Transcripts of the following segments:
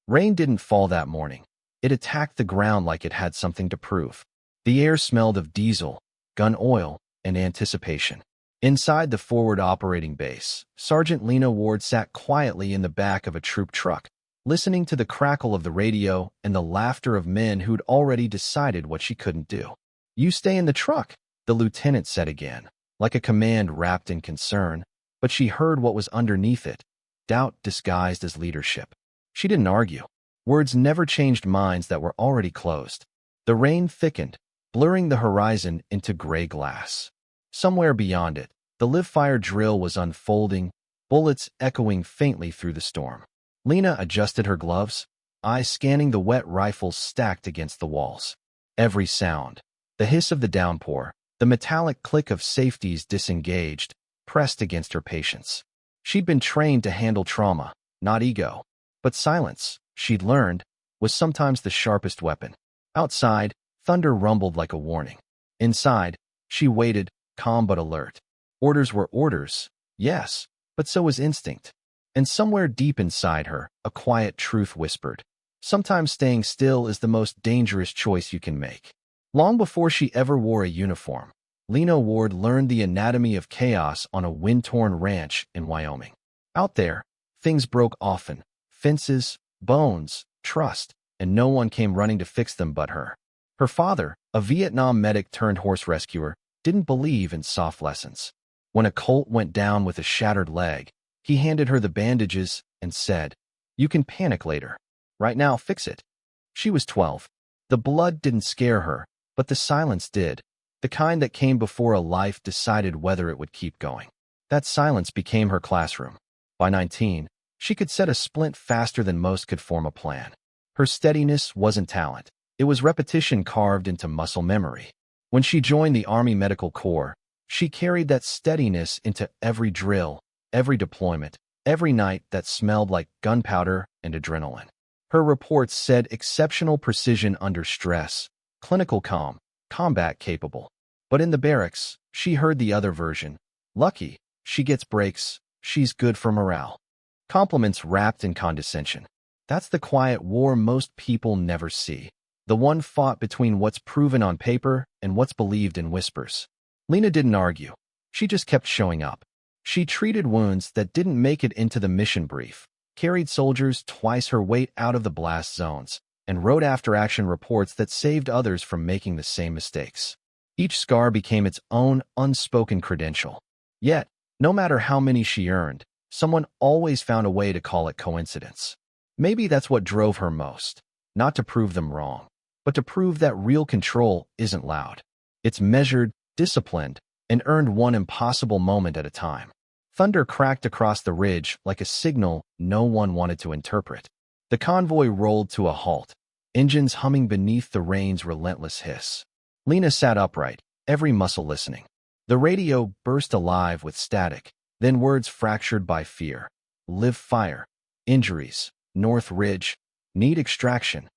Rain didn't fall that morning. It attacked the ground like it had something to prove. The air smelled of diesel, gun oil, and anticipation. Inside the forward operating base, Sergeant Lena Ward sat quietly in the back of a troop truck, listening to the crackle of the radio and the laughter of men who'd already decided what she couldn't do. "You stay in the truck," the lieutenant said again, like a command wrapped in concern, but she heard what was underneath it, doubt disguised as leadership. She didn't argue. Words never changed minds that were already closed. The rain thickened, blurring the horizon into gray glass. Somewhere beyond it, the live-fire drill was unfolding, bullets echoing faintly through the storm. Lena adjusted her gloves, eyes scanning the wet rifles stacked against the walls. Every sound, the hiss of the downpour, the metallic click of safeties disengaged, pressed against her patience. She'd been trained to handle trauma, not ego. But silence, she'd learned, was sometimes the sharpest weapon. Outside, thunder rumbled like a warning. Inside, she waited, calm but alert. Orders were orders, yes, but so was instinct. And somewhere deep inside her, a quiet truth whispered. Sometimes staying still is the most dangerous choice you can make. Long before she ever wore a uniform, Lena Ward learned the anatomy of chaos on a wind-torn ranch in Wyoming. Out there, things broke often. Fences, bones, trust, and no one came running to fix them but her. Her father, a Vietnam medic turned horse rescuer, didn't believe in soft lessons. When a colt went down with a shattered leg, he handed her the bandages and said, "You can panic later. Right now, fix it." She was 12. The blood didn't scare her, but the silence did, the kind that came before a life decided whether it would keep going. That silence became her classroom. By 19, she could set a splint faster than most could form a plan. Her steadiness wasn't talent. It was repetition carved into muscle memory. When she joined the Army Medical Corps, she carried that steadiness into every drill, every deployment, every night that smelled like gunpowder and adrenaline. Her reports said exceptional precision under stress, clinical calm, combat capable. But in the barracks, she heard the other version. Lucky, she gets breaks, she's good for morale. Compliments wrapped in condescension. That's the quiet war most people never see. The one fought between what's proven on paper and what's believed in whispers. Lena didn't argue. She just kept showing up. She treated wounds that didn't make it into the mission brief, carried soldiers twice her weight out of the blast zones, and wrote after-action reports that saved others from making the same mistakes. Each scar became its own unspoken credential. Yet, no matter how many she earned, someone always found a way to call it coincidence. Maybe that's what drove her most. Not to prove them wrong, but to prove that real control isn't loud. It's measured, disciplined, and earned one impossible moment at a time. Thunder cracked across the ridge like a signal no one wanted to interpret. The convoy rolled to a halt, engines humming beneath the rain's relentless hiss. Lena sat upright, every muscle listening. The radio burst alive with static, then words fractured by fear. Live fire. Injuries. North Ridge. Need extraction.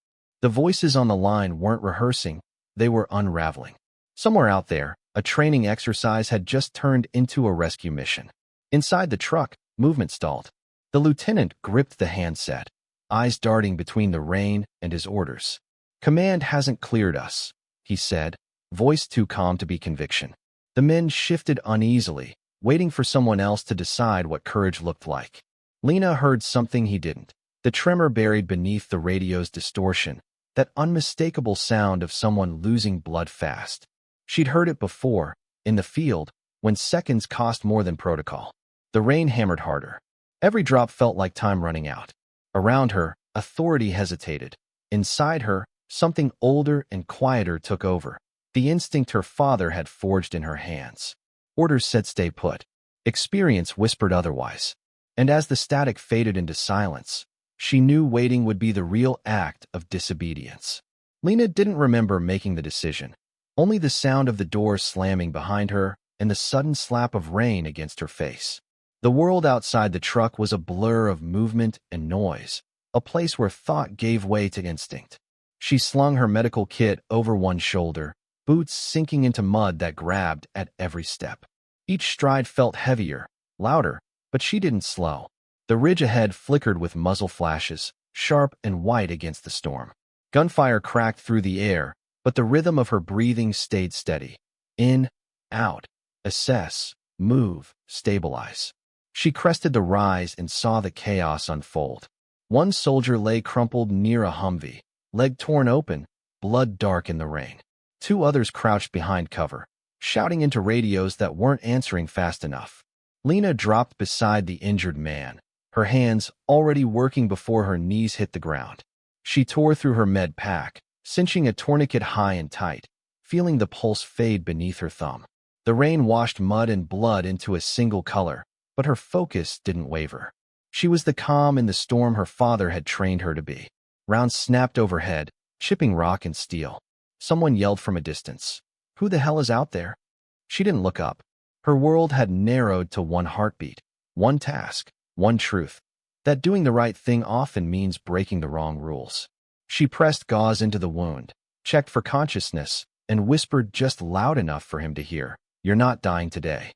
The voices on the line weren't rehearsing, they were unraveling. Somewhere out there, a training exercise had just turned into a rescue mission. Inside the truck, movement stalled. The lieutenant gripped the handset, eyes darting between the rain and his orders. "Command hasn't cleared us," he said, voice too calm to be conviction. The men shifted uneasily, waiting for someone else to decide what courage looked like. Lena heard something he didn't. The tremor buried beneath the radio's distortion, that unmistakable sound of someone losing blood fast. She'd heard it before, in the field, when seconds cost more than protocol. The rain hammered harder. Every drop felt like time running out. Around her, authority hesitated. Inside her, something older and quieter took over. The instinct her father had forged in her hands. Orders said stay put. Experience whispered otherwise. And as the static faded into silence, she knew waiting would be the real act of disobedience. Lena didn't remember making the decision. Only the sound of the door slamming behind her and the sudden slap of rain against her face. The world outside the truck was a blur of movement and noise, a place where thought gave way to instinct. She slung her medical kit over one shoulder, boots sinking into mud that grabbed at every step. Each stride felt heavier, louder, but she didn't slow. The ridge ahead flickered with muzzle flashes, sharp and white against the storm. Gunfire cracked through the air, but the rhythm of her breathing stayed steady. In, out, assess, move, stabilize. She crested the rise and saw the chaos unfold. One soldier lay crumpled near a Humvee, leg torn open, blood dark in the rain. Two others crouched behind cover, shouting into radios that weren't answering fast enough. Lena dropped beside the injured man, her hands already working before her knees hit the ground. She tore through her med pack, cinching a tourniquet high and tight, feeling the pulse fade beneath her thumb. The rain washed mud and blood into a single color, but her focus didn't waver. She was the calm in the storm her father had trained her to be. Rounds snapped overhead, chipping rock and steel. Someone yelled from a distance, "Who the hell is out there?" She didn't look up. Her world had narrowed to one heartbeat, one task, one truth, that doing the right thing often means breaking the wrong rules. She pressed gauze into the wound, checked for consciousness, and whispered just loud enough for him to hear, "You're not dying today."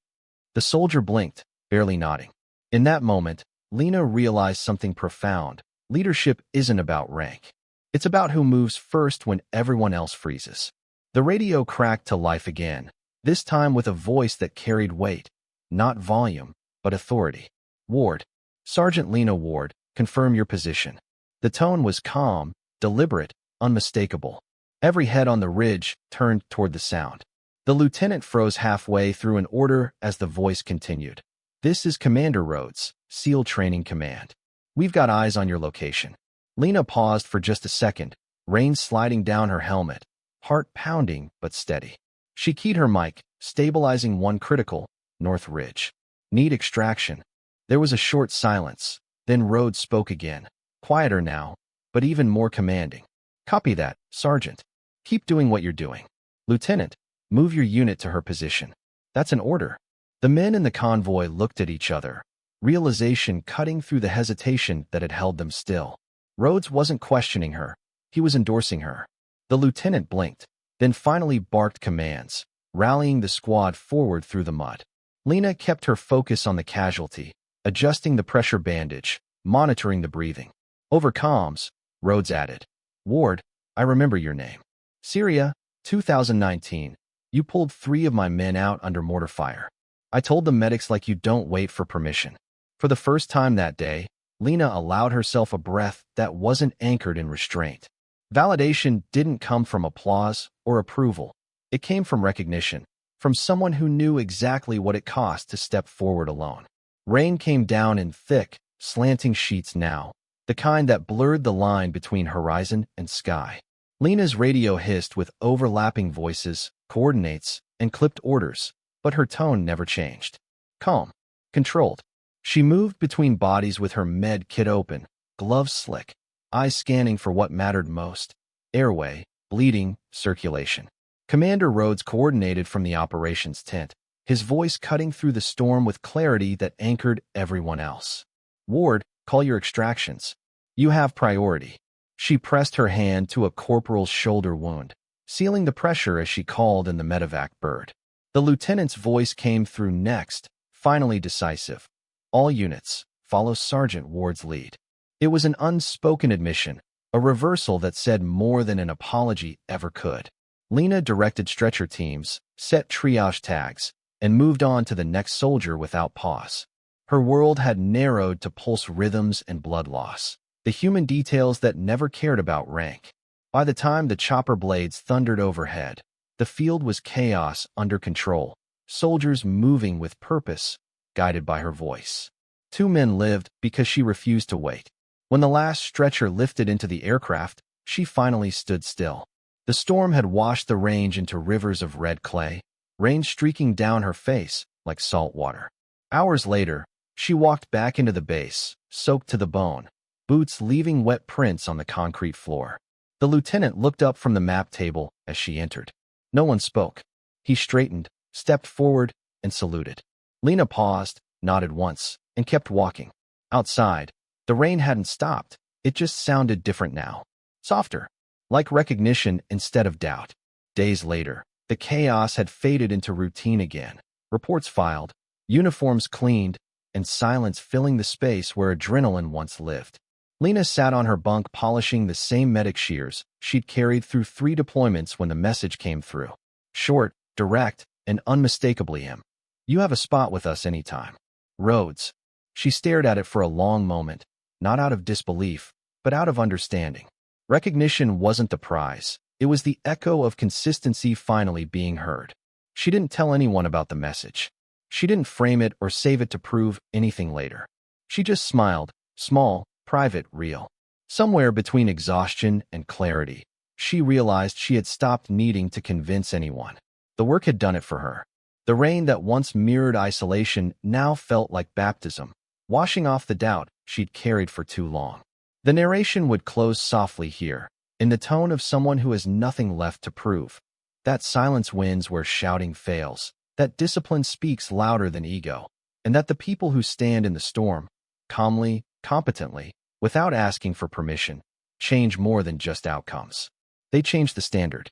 The soldier blinked, barely nodding. In that moment, Lena realized something profound. Leadership isn't about rank. It's about who moves first when everyone else freezes. The radio cracked to life again, this time with a voice that carried weight, not volume, but authority. "Ward, Sergeant Lena Ward, confirm your position." The tone was calm, deliberate, unmistakable. Every head on the ridge turned toward the sound. The lieutenant froze halfway through an order as the voice continued. "This is Commander Rhodes, SEAL Training Command. We've got eyes on your location." Lena paused for just a second, rain sliding down her helmet, heart pounding but steady. She keyed her mic, stabilizing one critical, North Ridge. "Need extraction." There was a short silence, then Rhodes spoke again, quieter now, but even more commanding. "Copy that, Sergeant. Keep doing what you're doing. Lieutenant, move your unit to her position." "That's an order." The men in the convoy looked at each other, realization cutting through the hesitation that had held them still. Rhodes wasn't questioning her. He was endorsing her. The lieutenant blinked, then finally barked commands, rallying the squad forward through the mud. Lena kept her focus on the casualty, adjusting the pressure bandage, monitoring the breathing. Over comms, Rhodes added, "Ward, I remember your name. Syria, 2019. You pulled 3 of my men out under mortar fire. I told the medics like you don't wait for permission." For the first time that day, Lena allowed herself a breath that wasn't anchored in restraint. Validation didn't come from applause or approval. It came from recognition, from someone who knew exactly what it cost to step forward alone. Rain came down in thick, slanting sheets now, the kind that blurred the line between horizon and sky. Lena's radio hissed with overlapping voices, coordinates, and clipped orders, but her tone never changed. Calm, controlled. She moved between bodies with her med kit open, gloves slick, eyes scanning for what mattered most: airway, bleeding, circulation. Commander Rhodes coordinated from the operations tent, his voice cutting through the storm with clarity that anchored everyone else. "Ward, call your extractions. You have priority." She pressed her hand to a corporal's shoulder wound, sealing the pressure as she called in the medevac bird. The lieutenant's voice came through next, finally decisive. "All units, follow Sergeant Ward's lead." It was an unspoken admission, a reversal that said more than an apology ever could. Lena directed stretcher teams, set triage tags, and moved on to the next soldier without pause. Her world had narrowed to pulse rhythms and blood loss, the human details that never cared about rank. By the time the chopper blades thundered overhead, the field was chaos under control, soldiers moving with purpose, guided by her voice. 2 men lived because she refused to wait. When the last stretcher lifted into the aircraft, she finally stood still. The storm had washed the range into rivers of red clay, rain streaking down her face like salt water. Hours later, she walked back into the base, soaked to the bone, boots leaving wet prints on the concrete floor. The lieutenant looked up from the map table as she entered. No one spoke. He straightened, stepped forward, and saluted. Lena paused, nodded once, and kept walking. Outside, the rain hadn't stopped. It just sounded different now. Softer, like recognition instead of doubt. Days later, the chaos had faded into routine again. Reports filed, uniforms cleaned, and silence filling the space where adrenaline once lived. Lena sat on her bunk polishing the same medic shears she'd carried through 3 deployments when the message came through. Short, direct, and unmistakably him. You have a spot with us anytime. Rhodes. She stared at it for a long moment, not out of disbelief, but out of understanding. Recognition wasn't the prize. It was the echo of consistency finally being heard. She didn't tell anyone about the message. She didn't frame it or save it to prove anything later. She just smiled, small, private, real. Somewhere between exhaustion and clarity, she realized she had stopped needing to convince anyone. The work had done it for her. The rain that once mirrored isolation now felt like baptism, washing off the doubt she'd carried for too long. The narration would close softly here, in the tone of someone who has nothing left to prove. That silence wins where shouting fails, that discipline speaks louder than ego, and that the people who stand in the storm, calmly, competently, without asking for permission, change more than just outcomes. They change the standard.